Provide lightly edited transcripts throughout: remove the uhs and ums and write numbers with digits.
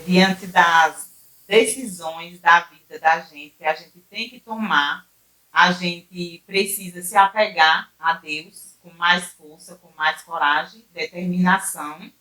diante das decisões da vida da gente, que a gente tem que tomar, a gente precisa se apegar a Deus com mais força, com mais coragem, determinação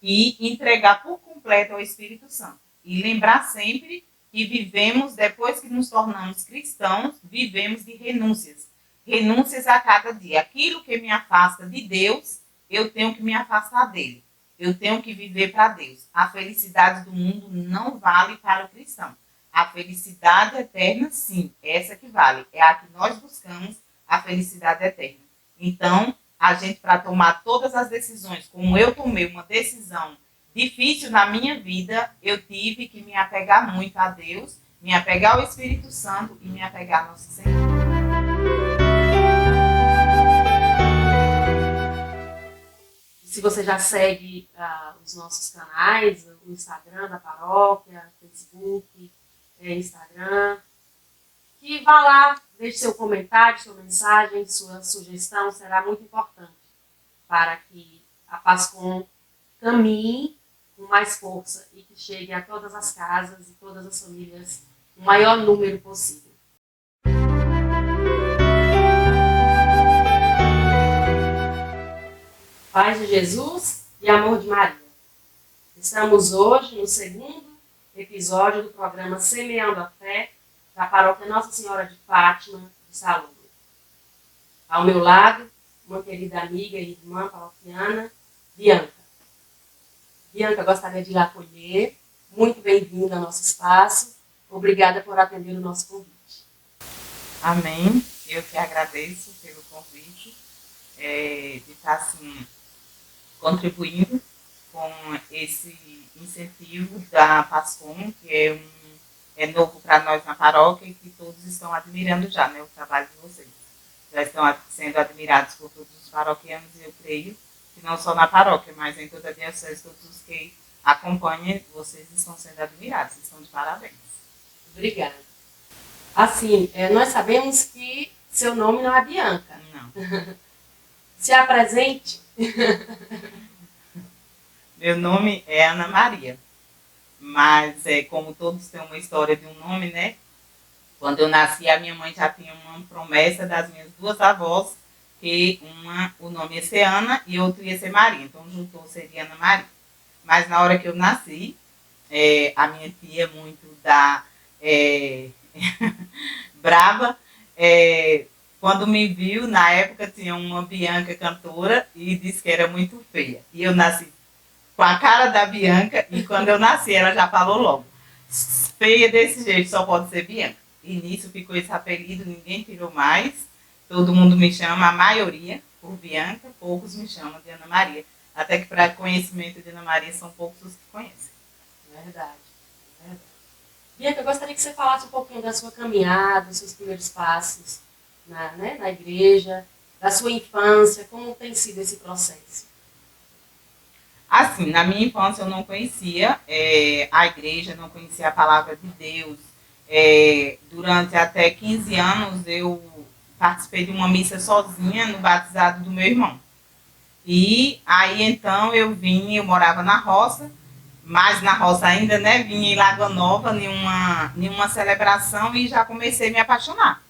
e entregar por completo ao Espírito Santo. E lembrar sempre que vivemos, depois que nos tornamos cristãos, vivemos de renúncias. Renúncias a cada dia. Aquilo que me afasta de Deus, eu tenho que me afastar dele. Eu tenho que viver para Deus. A felicidade do mundo não vale para o cristão. A felicidade eterna, sim, essa que vale. É a que nós buscamos, a felicidade eterna. Então, a gente, para tomar todas as decisões, como eu tomei uma decisão difícil na minha vida, eu tive que me apegar muito a Deus, me apegar ao Espírito Santo e me apegar ao nosso Senhor. Se você já segue os nossos canais, o Instagram da paróquia, Facebook, Instagram, que vá lá, deixe seu comentário, sua mensagem, sua sugestão, será muito importante para que a PASCOM caminhe com mais força e que chegue a todas as casas e todas as famílias, o maior número possível. Paz de Jesus e amor de Maria. Estamos hoje no segundo episódio do programa Semeando a Fé da Paróquia Nossa Senhora de Fátima de Salomão. Ao meu lado, uma querida amiga e irmã paroquiana, Bianca. Bianca, gostaria de lhe acolher. Muito bem-vinda ao nosso espaço. Obrigada por atender o nosso convite. Amém. Eu que agradeço pelo convite, de estar assim, contribuindo com esse incentivo da PASCOM, que é novo para nós na paróquia e que todos estão admirando já, né, o trabalho de vocês. Já estão sendo admirados por todos os paroquianos e eu creio que não só na paróquia, mas em toda a diocese, todos os que acompanham, vocês estão sendo admirados, estão de parabéns. Obrigada. Assim, nós sabemos que seu nome não é Bianca. Não. Se apresente. Meu nome é Ana Maria, mas como todos têm uma história de um nome, né? Quando eu nasci, a minha mãe já tinha uma promessa das minhas duas avós, que o nome ia ser Ana e outro ia ser Maria, então juntou, seria Ana Maria. Mas na hora que eu nasci, a minha tia, muito brava, quando me viu, na época tinha uma Bianca cantora e disse que era muito feia. E eu nasci com a cara da Bianca e quando eu nasci ela já falou logo, feia desse jeito, só pode ser Bianca. E nisso ficou esse apelido, ninguém tirou mais. Todo mundo me chama, a maioria, por Bianca, poucos me chamam de Ana Maria. Até que para conhecimento de Ana Maria são poucos os que conhecem. Verdade. Bianca, eu gostaria que você falasse um pouquinho da sua caminhada, dos seus primeiros passos na igreja, da sua infância, como tem sido esse processo? Assim, na minha infância eu não conhecia a igreja, não conhecia a palavra de Deus. Durante até 15 anos eu participei de uma missa sozinha no batizado do meu irmão. E aí então eu morava na roça, mas na roça ainda, né, vinha em Lagoa Nova, nenhuma celebração e já comecei a me apaixonar.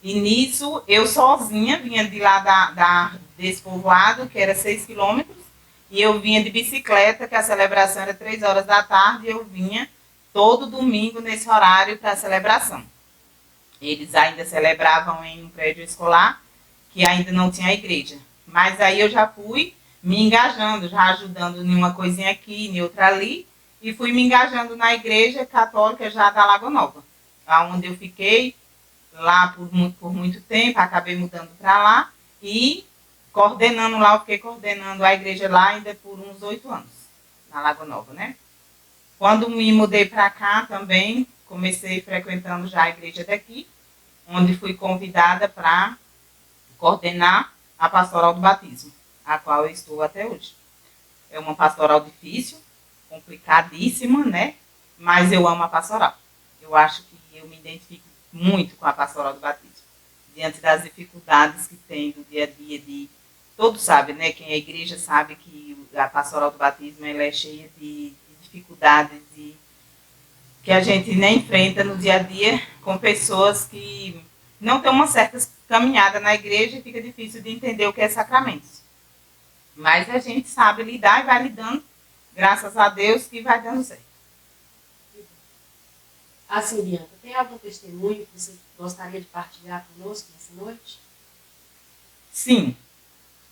E nisso eu sozinha vinha de lá desse povoado, que era 6 quilômetros, e eu vinha de bicicleta, que a celebração era 3 horas da tarde, e eu vinha todo domingo nesse horário para a celebração. Eles ainda celebravam em um prédio escolar, que ainda não tinha igreja. Mas aí eu já fui me engajando, já ajudando em uma coisinha aqui, em outra ali, e fui me engajando na igreja católica já da Lagoa Nova, onde eu fiquei lá por muito tempo, acabei mudando para lá, e coordenando lá, eu fiquei coordenando a igreja lá ainda por uns 8 anos, na Lagoa Nova, né? Quando me mudei para cá também, comecei frequentando já a igreja daqui, onde fui convidada para coordenar a pastoral do batismo, a qual eu estou até hoje. É uma pastoral difícil, complicadíssima, né? Mas eu amo a pastoral. Eu acho que eu me identifico muito com a pastoral do batismo. Diante das dificuldades que tem do dia a dia, todos sabem, né? Quem é igreja sabe que a pastoral do batismo ela é cheia de dificuldades, de que a gente nem enfrenta no dia a dia com pessoas que não têm uma certa caminhada na igreja e fica difícil de entender o que é sacramentos. Mas a gente sabe lidar e vai lidando, graças a Deus, que vai dando certo. Assim, Bianca, tem algum testemunho que você gostaria de partilhar conosco nessa noite? Sim,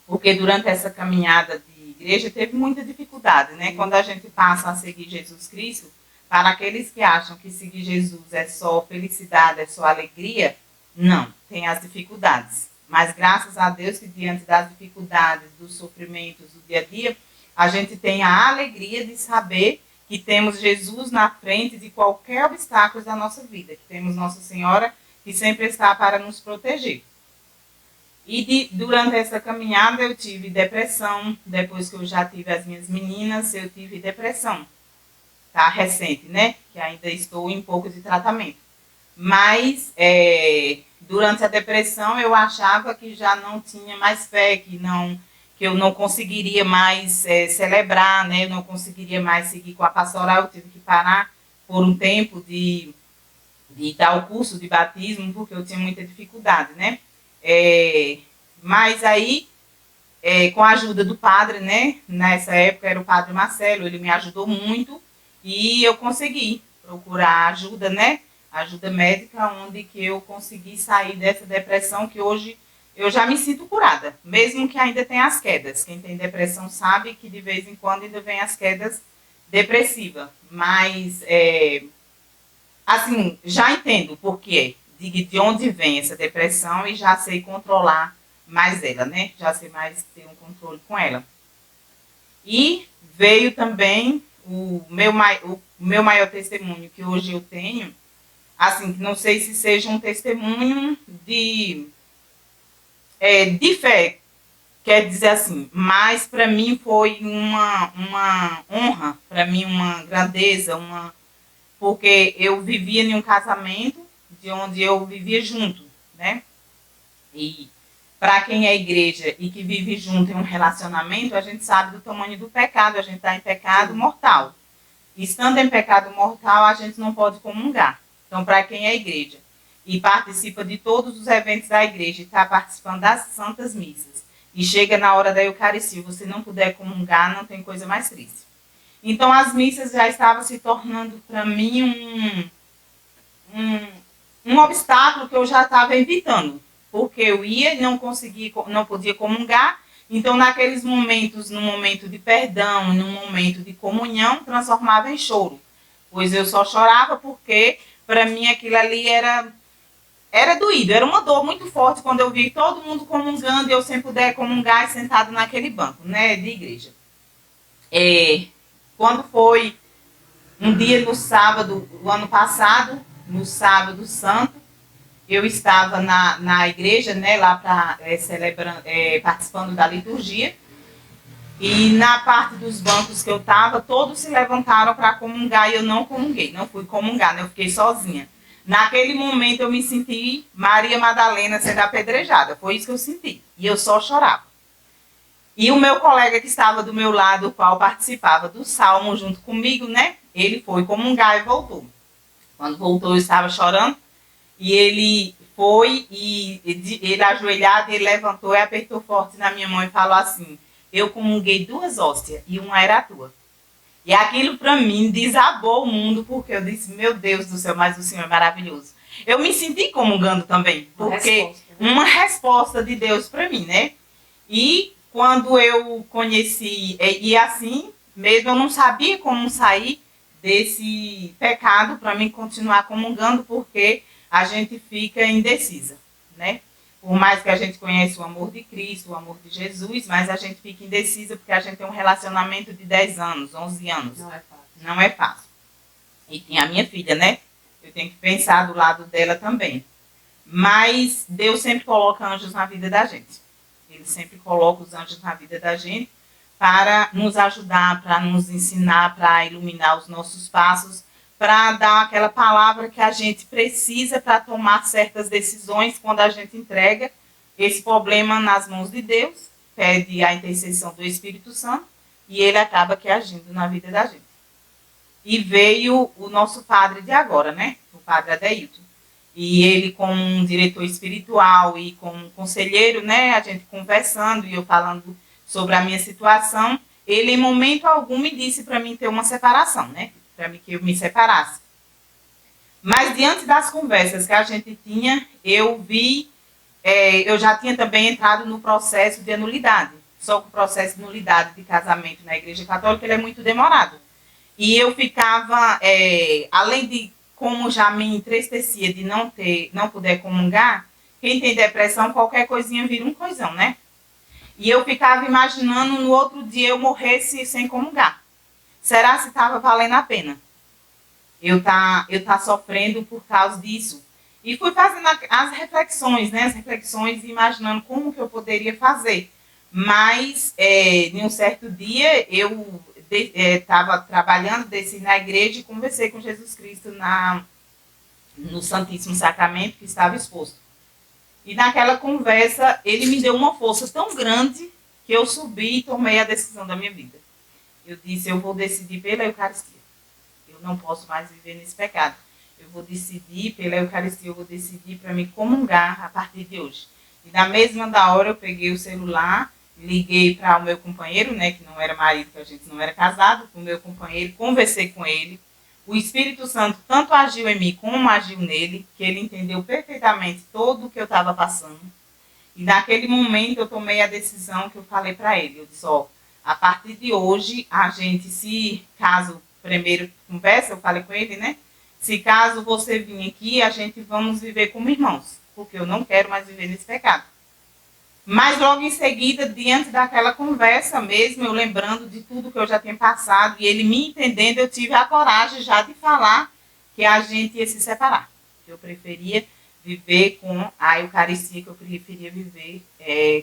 porque durante essa caminhada de igreja teve muita dificuldade, né? Quando a gente passa a seguir Jesus Cristo, para aqueles que acham que seguir Jesus é só felicidade, é só alegria, não, tem as dificuldades. Mas graças a Deus que diante das dificuldades, dos sofrimentos do dia a dia, a gente tem a alegria de saber que temos Jesus na frente de qualquer obstáculo da nossa vida, que temos Nossa Senhora que sempre está para nos proteger. E durante essa caminhada eu tive depressão, depois que eu já tive as minhas meninas, eu tive depressão, tá? Recente, né? Que ainda estou em pouco de tratamento. Mas durante a depressão eu achava que já não tinha mais fé, que eu não conseguiria mais celebrar, né? Eu não conseguiria mais seguir com a pastoral, eu tive que parar por um tempo de dar o curso de batismo, porque eu tinha muita dificuldade, né? Mas aí, com a ajuda do padre, né? Nessa época era o padre Marcelo, ele me ajudou muito e eu consegui procurar ajuda, né? Ajuda médica, onde que eu consegui sair dessa depressão que hoje eu já me sinto curada, mesmo que ainda tenha as quedas. Quem tem depressão sabe que de vez em quando ainda vem as quedas depressivas, mas assim, já entendo o porquê, de onde vem essa depressão e já sei controlar mais ela, né? Já sei mais ter um controle com ela. E veio também o meu maior testemunho que hoje eu tenho, assim, não sei se seja um testemunho de fé, quer dizer assim, mas para mim foi uma honra, para mim uma grandeza, porque eu vivia em um casamento de onde eu vivia junto, né? E para quem é igreja e que vive junto em um relacionamento, a gente sabe do tamanho do pecado, a gente está em pecado mortal. E estando em pecado mortal, a gente não pode comungar. Então, para quem é igreja e participa de todos os eventos da igreja e está participando das santas missas, e chega na hora da Eucaristia, você não puder comungar, não tem coisa mais triste. Então, as missas já estavam se tornando para mim um obstáculo que eu já estava evitando, porque eu ia e não podia comungar. Então, naqueles momentos, no momento de perdão, no momento de comunhão, transformava em choro, pois eu só chorava porque, para mim, aquilo ali era doído, era uma dor muito forte quando eu vi todo mundo comungando e eu sem poder comungar sentado naquele banco, né, de igreja. Quando foi um dia no sábado do ano passado, no sábado santo, eu estava na igreja, né, lá participando da liturgia, e na parte dos bancos que eu estava, todos se levantaram para comungar e eu não comunguei, não fui comungar, né, eu fiquei sozinha. Naquele momento eu me senti Maria Madalena sendo apedrejada, foi isso que eu senti, e eu só chorava. E o meu colega que estava do meu lado, o qual participava do salmo junto comigo, né, ele foi comungar e voltou. Quando voltou eu estava chorando, e ele foi, e ele ajoelhado, ele levantou e apertou forte na minha mão e falou assim: eu comunguei 2 hóstias e uma era a tua. E aquilo para mim desabou o mundo, porque eu disse: meu Deus do céu, mas o Senhor é maravilhoso. Eu me senti comungando também, porque uma resposta de Deus para mim, né? E quando eu conheci, e assim mesmo eu não sabia como sair desse pecado para mim continuar comungando, porque a gente fica indecisa, né? Por mais que a gente conheça o amor de Cristo, o amor de Jesus, mas a gente fica indecisa porque a gente tem um relacionamento de 10 anos, 11 anos. Não é fácil. Não é fácil. E tem a minha filha, né? Eu tenho que pensar do lado dela também. Mas Deus sempre coloca anjos na vida da gente. Ele sempre coloca os anjos na vida da gente para nos ajudar, para nos ensinar, para iluminar os nossos passos, para dar aquela palavra que a gente precisa para tomar certas decisões quando a gente entrega esse problema nas mãos de Deus, pede a intercessão do Espírito Santo e ele acaba que agindo na vida da gente. e veio o nosso padre de agora, né? O padre Adeilton. E ele, como um diretor espiritual e como um conselheiro, né? A gente conversando e eu falando sobre a minha situação, ele em momento algum me disse para mim ter uma separação, né? Para mim que eu me separasse. Mas diante das conversas que a gente tinha, eu vi, eu já tinha também entrado no processo de anulidade. Só que o processo de nulidade de casamento na Igreja Católica ele é muito demorado. E eu ficava, além de como já me entristecia de não poder comungar, quem tem depressão, qualquer coisinha vira um coisão, né? E eu ficava imaginando no outro dia eu morresse sem comungar. Será se estava valendo a pena? Eu tá sofrendo por causa disso. E fui fazendo as reflexões, né? As reflexões, imaginando como que eu poderia fazer. Mas, em um certo dia, eu estava trabalhando, desci na igreja e conversei com Jesus Cristo no Santíssimo Sacramento que estava exposto. E naquela conversa, ele me deu uma força tão grande que eu subi e tomei a decisão da minha vida. Eu disse, eu vou decidir pela Eucaristia. Eu não posso mais viver nesse pecado. Eu vou decidir pela Eucaristia, eu vou decidir para me comungar a partir de hoje. E na mesma da hora eu peguei o celular, liguei para o meu companheiro, né, que não era marido, que a gente não era casado, com o meu companheiro, conversei com ele. O Espírito Santo tanto agiu em mim como agiu nele, que ele entendeu perfeitamente todo o que eu estava passando. E naquele momento eu tomei a decisão que eu falei para ele. Eu disse, a partir de hoje, a gente, se caso, primeiro conversa, eu falei com ele, né? Se caso você vir aqui, a gente vamos viver como irmãos, porque eu não quero mais viver nesse pecado. Mas logo em seguida, diante daquela conversa mesmo, eu lembrando de tudo que eu já tinha passado, e ele me entendendo, eu tive a coragem já de falar que a gente ia se separar. Que eu preferia viver com a Eucaristia, que eu preferia viver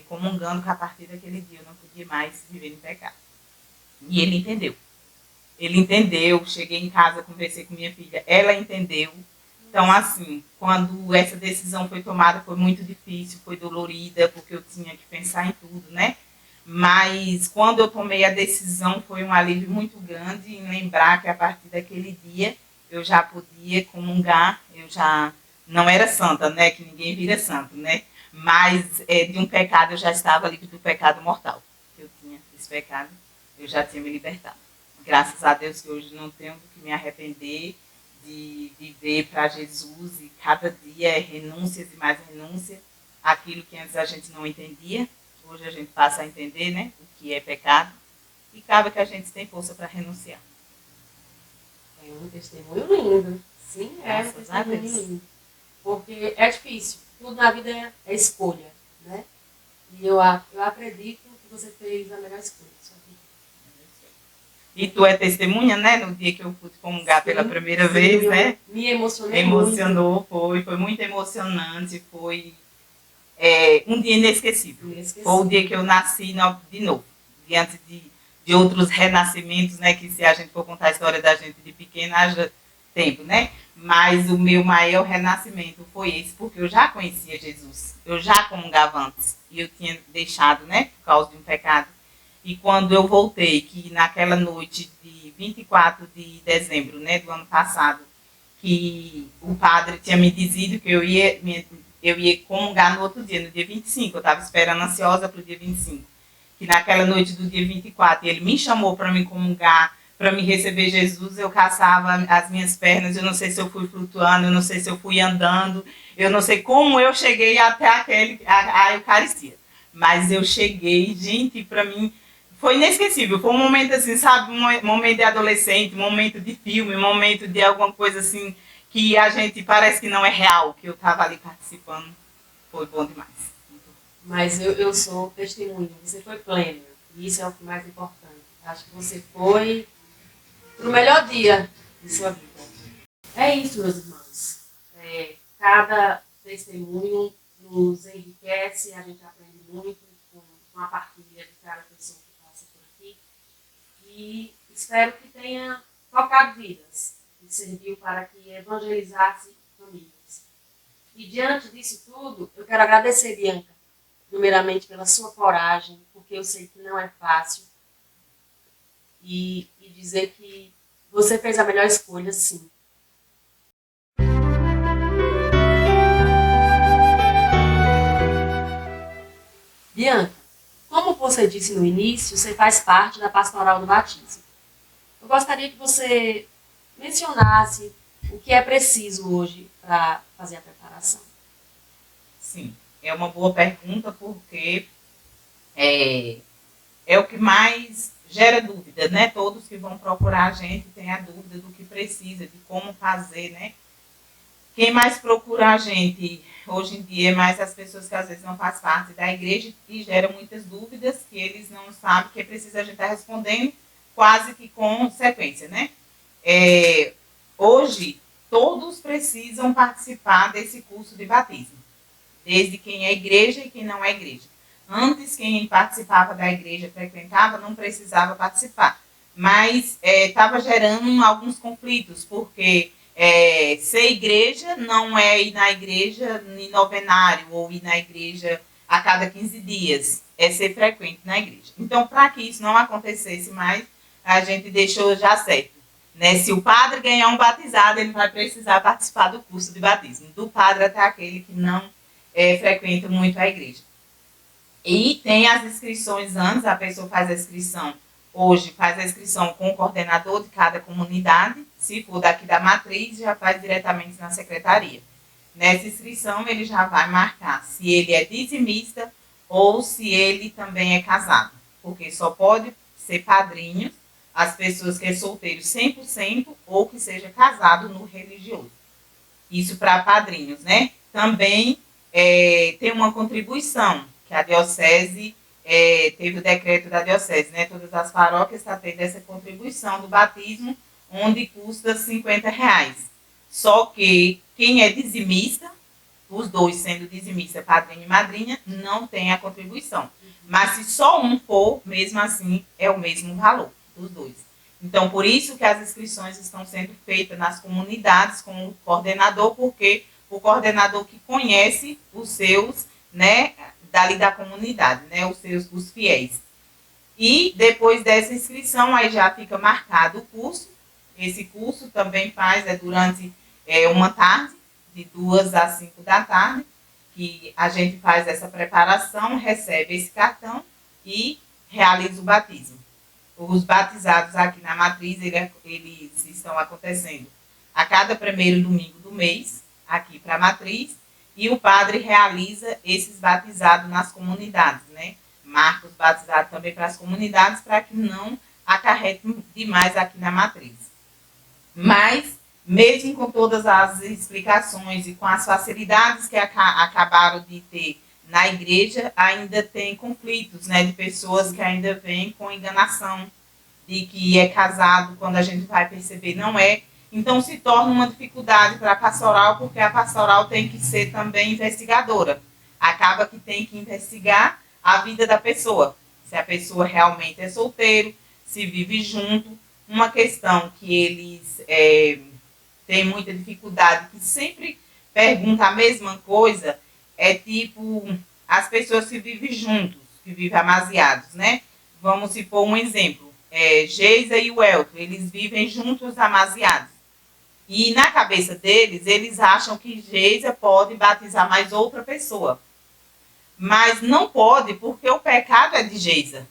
comungando, que a partir daquele dia eu não podia mais viver em pecado. E ele entendeu. Ele entendeu, cheguei em casa, conversei com minha filha, ela entendeu. Então, assim, quando essa decisão foi tomada, foi muito difícil, foi dolorida, porque eu tinha que pensar em tudo, né? Mas quando eu tomei a decisão, foi um alívio muito grande em lembrar que a partir daquele dia eu já podia comungar, eu já não era santa, né? Que ninguém vira santo, né? Mas de um pecado eu já estava livre do pecado mortal. Eu tinha esse pecado, eu já tinha me libertado. Graças a Deus que hoje não tenho do que me arrepender, de viver para Jesus, e cada dia é renúncias e mais renúncia. Aquilo que antes a gente não entendia, hoje a gente passa a entender, né, o que é pecado, e cabe que a gente tem força para renunciar. É um testemunho lindo. Sim, é um testemunho lindo. Porque é difícil. Tudo na vida é escolha, né? E eu acredito que você fez a melhor escolha. E tu é testemunha, né? No dia que eu pude comungar pela primeira vez, né? Me emocionei Emocionou, muito. Foi muito emocionante, foi um dia inesquecível. Foi o dia que eu nasci de novo, diante de outros renascimentos, né? Que se a gente for contar a história da gente de pequena, haja tempo, né? Mas o meu maior renascimento foi esse, porque eu já conhecia Jesus, eu já comungava antes, e eu tinha deixado, né? Por causa de um pecado. E quando eu voltei, que naquela noite de 24 de dezembro, né, do ano passado, que o padre tinha me dizido que eu ia comungar no outro dia, no dia 25, eu estava esperando ansiosa para o dia 25, que naquela noite do dia 24, ele me chamou para me comungar, para me receber Jesus, eu caçava as minhas pernas, eu não sei se eu fui flutuando, eu não sei se eu fui andando, eu não sei como eu cheguei até a Eucaristia, mas eu cheguei, gente, para mim, foi inesquecível, foi um momento assim, sabe, um momento de adolescente, um momento de filme, um momento de alguma coisa assim, que a gente parece que não é real, que eu estava ali participando, foi bom demais. Mas eu sou testemunha, você foi plena, e isso é o que mais importante. Acho que você foi pro melhor dia de sua vida. É isso, meus irmãos. Cada testemunho nos enriquece, a gente aprende muito com a partilha de cada pessoa que passa por aqui. E espero que tenha tocado vidas e serviu para que evangelizasse famílias. E diante disso tudo, eu quero agradecer, Bianca, primeiramente pela sua coragem, porque eu sei que não é fácil, e dizer que você fez a melhor escolha, sim. Bianca, como você disse no início, você faz parte da pastoral do batismo. Eu gostaria que você mencionasse o que é preciso hoje para fazer a preparação. Sim, é uma boa pergunta porque é o que mais gera dúvida, né? Todos que vão procurar a gente têm a dúvida do que precisa, de como fazer, né? Quem mais procura a gente hoje em dia é mais as pessoas que às vezes não fazem parte da igreja e geram muitas dúvidas que eles não sabem que é preciso a gente estar respondendo quase que com sequência, né? Hoje, todos precisam participar desse curso de batismo, desde quem é igreja e quem não é igreja. Antes, quem participava da igreja, frequentava, não precisava participar. Mas estava gerando alguns conflitos, porque ser igreja não é ir na igreja em novenário ou ir na igreja a cada 15 dias. É ser frequente na igreja. Então, para que isso não acontecesse mais, a gente deixou já certo. Né? Se o padre ganhar um batizado, ele vai precisar participar do curso de batismo. Do padre até aquele que não frequenta muito a igreja. E tem as inscrições antes, a pessoa faz a inscrição, hoje faz a inscrição com o coordenador de cada comunidade, se for daqui da matriz, já faz diretamente na secretaria. Nessa inscrição, ele já vai marcar se ele é dizimista ou se ele também é casado, porque só pode ser padrinhos as pessoas que é solteiro 100% ou que seja casado no religioso. Isso para padrinhos, né? Também tem uma contribuição que a diocese teve o decreto da diocese, né? Todas as paróquias estão tendo essa contribuição do batismo, onde custa R$50. Só que quem é dizimista, os dois sendo dizimista, padrinho e madrinha, não tem a contribuição. Mas se só um for, mesmo assim, é o mesmo valor dos dois. Então, por isso que as inscrições estão sendo feitas nas comunidades com o coordenador, porque o coordenador que conhece os seus, né, dali da comunidade, né, os fiéis. E depois dessa inscrição, aí já fica marcado o curso. Esse curso também durante uma tarde, de 2 às 5 da tarde, que a gente faz essa preparação, recebe esse cartão e realiza o batismo. Os batizados aqui na matriz, eles estão acontecendo a cada primeiro domingo do mês, aqui para a matriz, e o padre realiza esses batizados nas comunidades, né? Marca os batizados também para as comunidades, para que não acarretem demais aqui na matriz. Mas, mesmo com todas as explicações e com as facilidades que acabaram de ter na igreja, ainda tem conflitos, né, de pessoas que ainda vêm com enganação de que é casado, quando a gente vai perceber não é. Então se torna uma dificuldade para a pastoral, porque a pastoral tem que ser também investigadora. Acaba que tem que investigar a vida da pessoa, se a pessoa realmente é solteiro, se vive junto. Uma questão que eles têm muita dificuldade, que sempre pergunta a mesma coisa, é tipo, as pessoas que vivem juntos, que vivem amaziados, né? Vamos supor um exemplo. Geisa e o Elton, eles vivem juntos amaziados. E na cabeça deles, eles acham que Geisa pode batizar mais outra pessoa. Mas não pode, porque o pecado é de Geisa.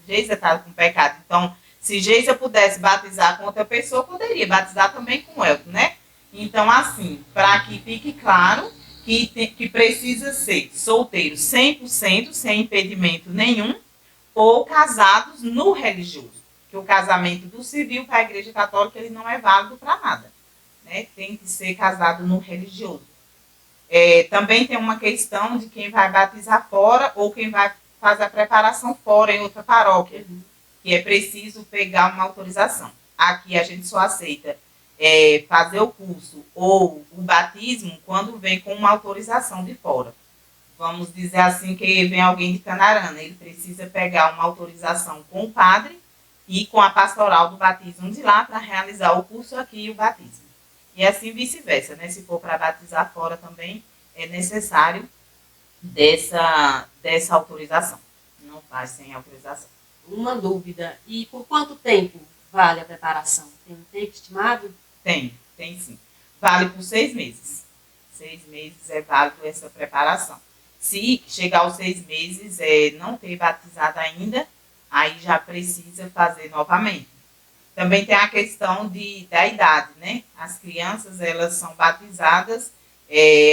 Geisa está com pecado. Então, se Geisa pudesse batizar com outra pessoa, poderia batizar também com o Elton, né? Então, assim, para que fique claro que precisa ser solteiro 100%, sem impedimento nenhum, ou casados no religioso. Que o casamento do civil para a Igreja Católica ele não é válido para nada. Né? Tem que ser casado no religioso. Também tem uma questão de quem vai batizar fora ou quem vai fazer a preparação fora em outra paróquia, que é preciso pegar uma autorização. Aqui a gente só aceita fazer o curso ou o batismo quando vem com uma autorização de fora. Vamos dizer assim que vem alguém de Canarana, ele precisa pegar uma autorização com o padre e com a pastoral do batismo de lá para realizar o curso aqui e o batismo. E assim vice-versa, né? Se for para batizar fora também, é necessário dessa autorização. Não faz sem autorização. Uma dúvida, e por quanto tempo vale a preparação? Tem um tempo estimado? Tem sim. Vale por 6 meses. 6 meses é válido essa preparação. Se chegar aos 6 meses não ter batizado ainda, aí já precisa fazer novamente. Também tem a questão da idade, né? As crianças, elas são batizadas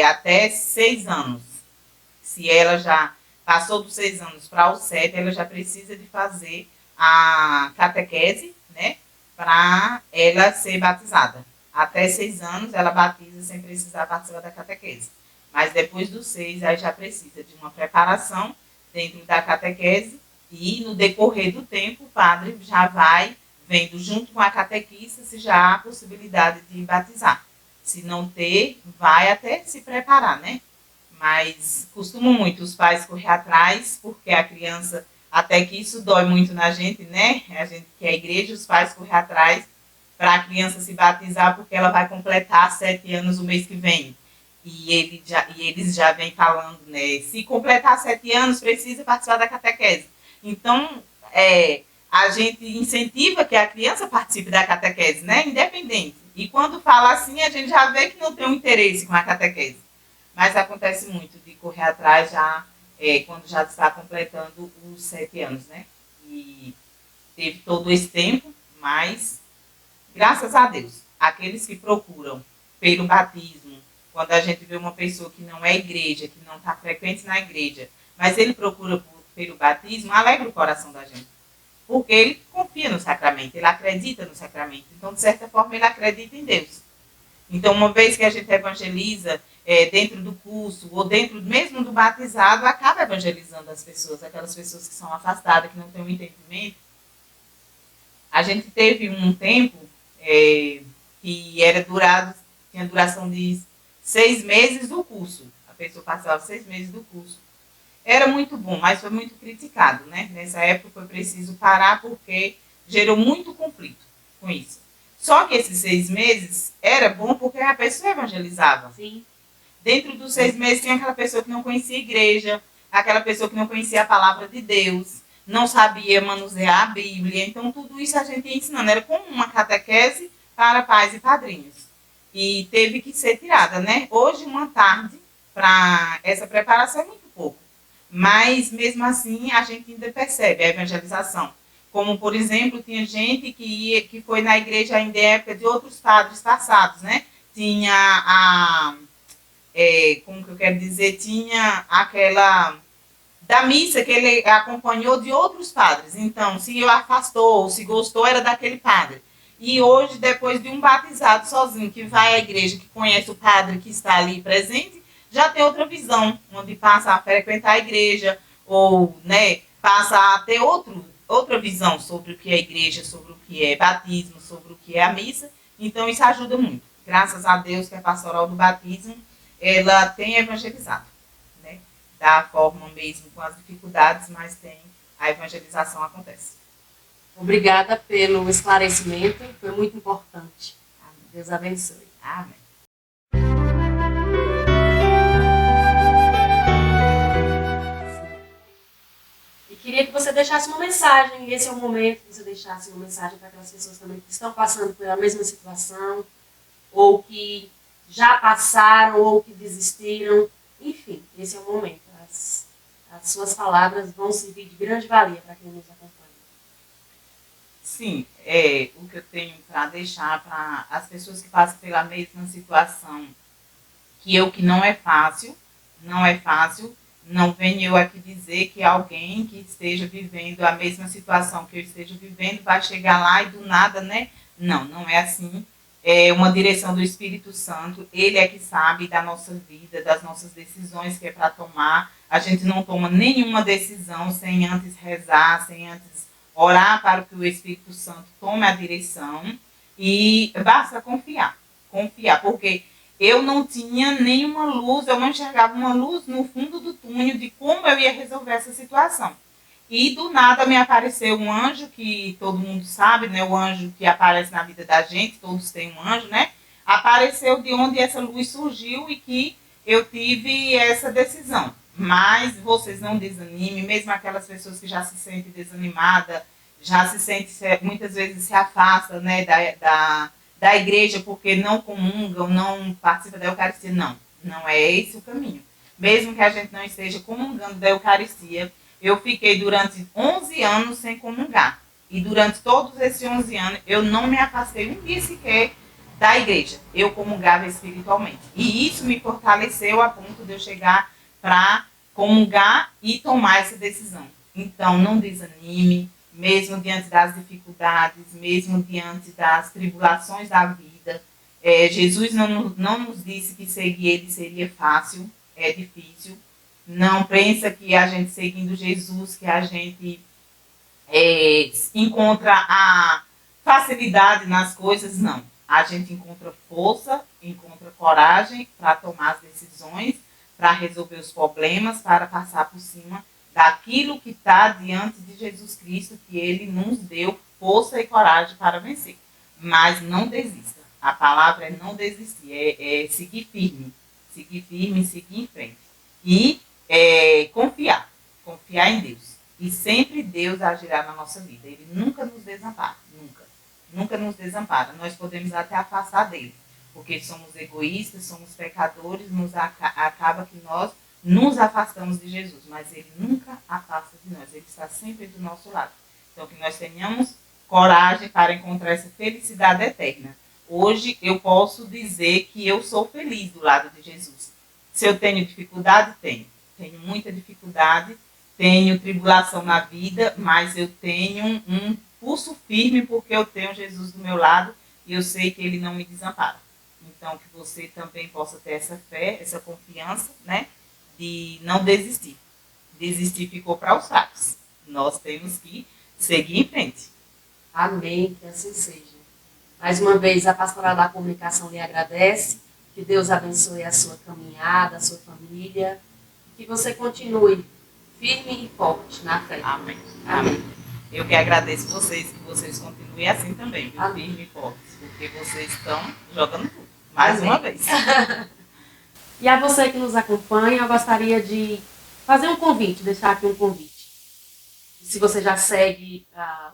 até 6 anos. Se ela já passou dos 6 anos para os 7, ela já precisa de fazer a catequese, né? Para ela ser batizada. Até 6 anos, ela batiza sem precisar participar da catequese. Mas depois dos 6, aí já precisa de uma preparação dentro da catequese e no decorrer do tempo, o padre já vai vendo junto com a catequista se já há a possibilidade de batizar. Se não ter, vai até se preparar, né? Mas costumam muito os pais correr atrás, porque a criança, até que isso dói muito na gente, né? A gente que é a igreja, os pais correr atrás para a criança se batizar, porque ela vai completar 7 anos o mês que vem. E eles já vêm falando, né? Se completar 7 anos, precisa participar da catequese. Então, a gente incentiva que a criança participe da catequese, né? Independente. E quando fala assim, a gente já vê que não tem um interesse com a catequese. Mas acontece muito de correr atrás já quando já está completando os 7 anos, né? E teve todo esse tempo, mas graças a Deus, aqueles que procuram pelo batismo, quando a gente vê uma pessoa que não é igreja, que não está frequente na igreja, mas ele procura pelo batismo, alegra o coração da gente. Porque ele confia no sacramento, ele acredita no sacramento. Então, de certa forma, ele acredita em Deus. Então, uma vez que a gente evangeliza dentro do curso, ou dentro mesmo do batizado, acaba evangelizando as pessoas, aquelas pessoas que são afastadas, que não têm o entendimento. A gente teve um tempo que tinha duração de 6 meses do curso. A pessoa passava 6 meses do curso. Era muito bom, mas foi muito criticado, né? Nessa época foi preciso parar porque gerou muito conflito com isso. Só que esses 6 meses era bom porque a pessoa evangelizava. Sim. Dentro dos 6 meses tinha aquela pessoa que não conhecia a igreja, aquela pessoa que não conhecia a palavra de Deus, não sabia manusear a Bíblia. Então tudo isso a gente ia ensinando. Era como uma catequese para pais e padrinhos. E teve que ser tirada, né? Hoje, uma tarde, para essa preparação é muito pouco. Mas, mesmo assim, a gente ainda percebe a evangelização. Como, por exemplo, tinha gente que foi na igreja ainda em época de outros padres passados, né? Tinha como que eu quero dizer? Tinha aquela da missa que ele acompanhou de outros padres. Então, se afastou, se gostou, era daquele padre. E hoje, depois de um batizado sozinho, que vai à igreja, que conhece o padre que está ali presente, já tem outra visão, onde passa a frequentar a igreja, ou passa a ter outra visão sobre o que é igreja, sobre o que é batismo, sobre o que é a missa. Então, isso ajuda muito. Graças a Deus que a pastoral do batismo, ela tem evangelizado, né? Da forma mesmo, com as dificuldades, mas a evangelização acontece. Obrigada pelo esclarecimento, foi muito importante. Amém. Deus abençoe. Amém. E queria que você deixasse uma mensagem, esse é o momento que você deixasse uma mensagem para aquelas pessoas também que estão passando pela mesma situação, ou que já passaram, ou que desistiram. Enfim, esse é o momento. As suas palavras vão servir de grande valia para quem nos acompanha. Sim, o que eu tenho para deixar para as pessoas que passam pela mesma situação que não é fácil, não venho eu aqui dizer que alguém que esteja vivendo a mesma situação que eu esteja vivendo vai chegar lá e do nada, né? Não é assim. É uma direção do Espírito Santo, ele é que sabe da nossa vida, das nossas decisões que é para tomar. A gente não toma nenhuma decisão sem antes rezar, sem antes orar para que o Espírito Santo tome a direção e basta confiar, porque eu não tinha nenhuma luz, eu não enxergava uma luz no fundo do túnel de como eu ia resolver essa situação. E do nada me apareceu um anjo, que todo mundo sabe, né? O anjo que aparece na vida da gente, todos têm um anjo, né? Apareceu de onde essa luz surgiu e que eu tive essa decisão. Mas vocês não desanimem, mesmo aquelas pessoas que já se sentem desanimadas, já se sente, muitas vezes se afasta, né, da igreja porque não comungam, não participa da Eucaristia. Não, não é esse o caminho. Mesmo que a gente não esteja comungando da Eucaristia, eu fiquei durante 11 anos sem comungar. E durante todos esses 11 anos, eu não me afastei um dia sequer da igreja. Eu comungava espiritualmente. E isso me fortaleceu a ponto de eu chegar para comungar e tomar essa decisão. Então, não desanime, mesmo diante das dificuldades, mesmo diante das tribulações da vida. Jesus não nos disse que seguir ele seria fácil, é difícil. Não pensa que a gente seguindo Jesus, que a gente encontra a facilidade nas coisas, não. A gente encontra força, encontra coragem para tomar as decisões, para resolver os problemas, para passar por cima daquilo que está diante de Jesus Cristo, que ele nos deu força e coragem para vencer. Mas não desista. A palavra é não desistir, é seguir firme, seguir em frente. E confiar em Deus. E sempre Deus agirá na nossa vida. Ele nunca nos desampara, nunca nos desampara. Nós podemos até afastar dele, porque somos egoístas, somos pecadores, acaba que nós nos afastamos de Jesus, mas ele nunca afasta de nós, ele está sempre do nosso lado. Então, que nós tenhamos coragem para encontrar essa felicidade eterna. Hoje, eu posso dizer que eu sou feliz do lado de Jesus. Se eu tenho dificuldade, tenho muita dificuldade, tenho tribulação na vida, mas eu tenho um pulso firme porque eu tenho Jesus do meu lado e eu sei que ele não me desampara. Então, que você também possa ter essa fé, essa confiança, né, de não desistir. Desistir ficou para os fracos. Nós temos que seguir em frente. Amém, que assim seja. Mais uma vez, a Pastoral da Comunicação lhe agradece. Que Deus abençoe a sua caminhada, a sua família. Que você continue firme e forte na fé. Amém. Amém. Eu que agradeço vocês, que vocês continuem assim também, viu? Firme e fortes, porque vocês estão jogando tudo. Mais uma vez. E a você que nos acompanha, eu gostaria de fazer um convite, deixar aqui um convite. Se você já segue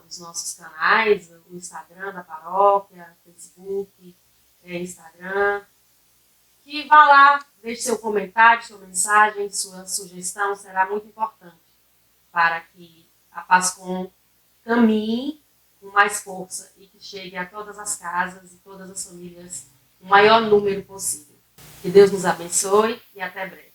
os nossos canais, o Instagram da paróquia, Facebook, Instagram, que vá lá, deixe seu comentário, sua mensagem, sua sugestão, será muito importante para que a PASCOM caminhe com mais força e que chegue a todas as casas e todas as famílias, o maior número possível. Que Deus nos abençoe e até breve.